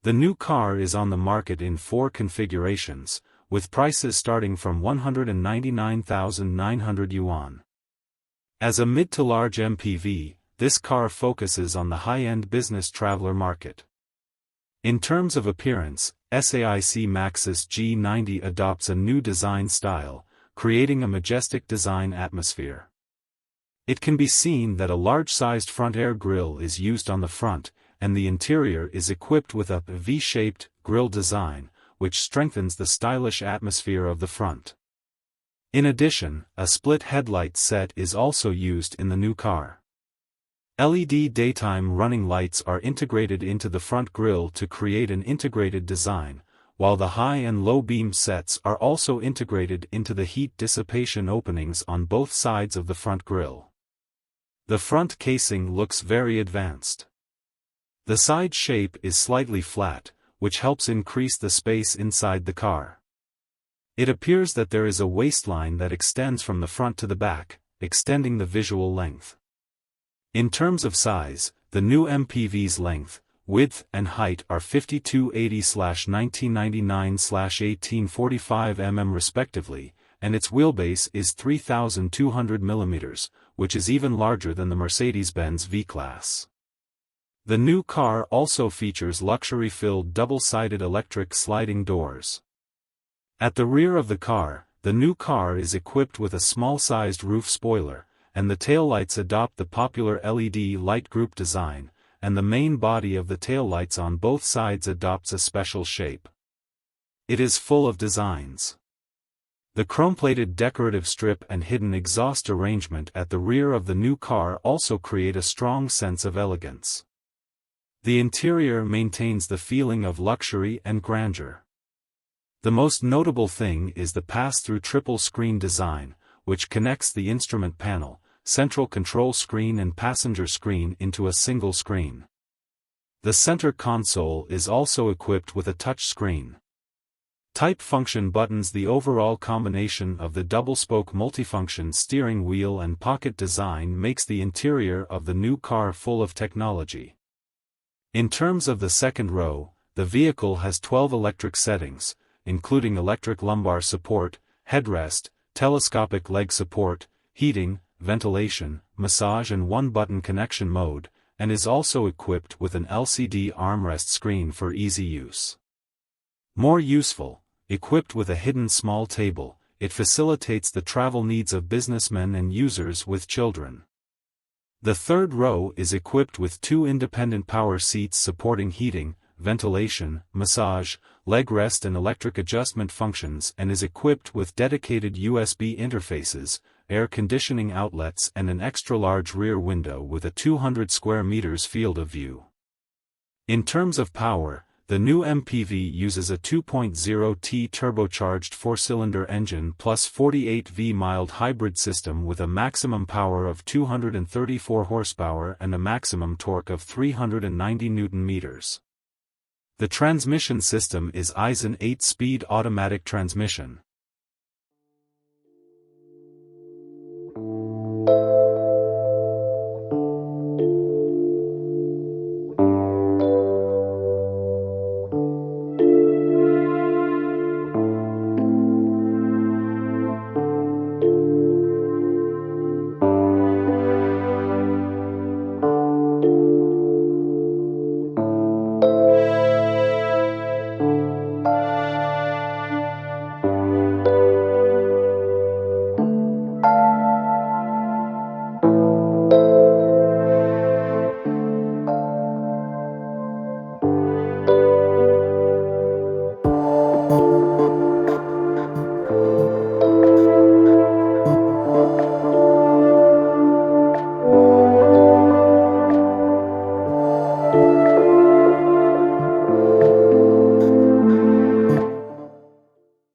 The new car is on the market in 4 configurations, with prices starting from 199,900 yuan. As a mid to large MPV, this car focuses on the high-end business traveler market. In terms of appearance, Saic Maxus G90 adopts a new design style, creating a majestic design atmosphere. It can be seen that a large-sized front air grille is used on the front, and the interior is equipped with a V-shaped grille design, which strengthens the stylish atmosphere of the front. In addition, a split headlight set is also used in the new car. LED daytime running lights are integrated into the front grille to create an integrated design, while the high and low beam sets are also integrated into the heat dissipation openings on both sides of the front grille. The front casing looks very advanced. The side shape is slightly flat, which helps increase the space inside the car. It appears that there is a waistline that extends from the front to the back, extending the visual length. In terms of size, the new MPV's length, width and height are 5280/1999/1845 mm respectively, and its wheelbase is 3,200 mm, which is even larger than the Mercedes-Benz V-Class. The new car also features luxury-filled double-sided electric sliding doors. At the rear of the car, the new car is equipped with a small-sized roof spoiler, and the taillights adopt the popular LED light group design, and the main body of the taillights on both sides adopts a special shape. It is full of designs. The chrome-plated decorative strip and hidden exhaust arrangement at the rear of the new car also create a strong sense of elegance. The interior maintains the feeling of luxury and grandeur. The most notable thing is the pass-through triple-screen design, which connects the instrument panel, central control screen and passenger screen into a single screen. The center console is also equipped with a touch screen. Type function buttons. The overall combination of the double-spoke multifunction steering wheel and pocket design makes the interior of the new car full of technology. In terms of the second row, the vehicle has 12 electric settings, including electric lumbar support, headrest, telescopic leg support, heating, ventilation, massage and one-button connection mode, and is also equipped with an LCD armrest screen for easy use. More useful, equipped with a hidden small table, it facilitates the travel needs of businessmen and users with children. The third row is equipped with 2 independent power seats supporting heating, ventilation, massage, leg rest and electric adjustment functions and is equipped with dedicated USB interfaces, air conditioning outlets and an extra-large rear window with a 200 square meters field of view. In terms of power, the new MPV uses a 2.0T turbocharged 4-cylinder engine plus 48V mild hybrid system with a maximum power of 234 horsepower and a maximum torque of 390 Nm. The transmission system is Aisin 8-speed automatic transmission.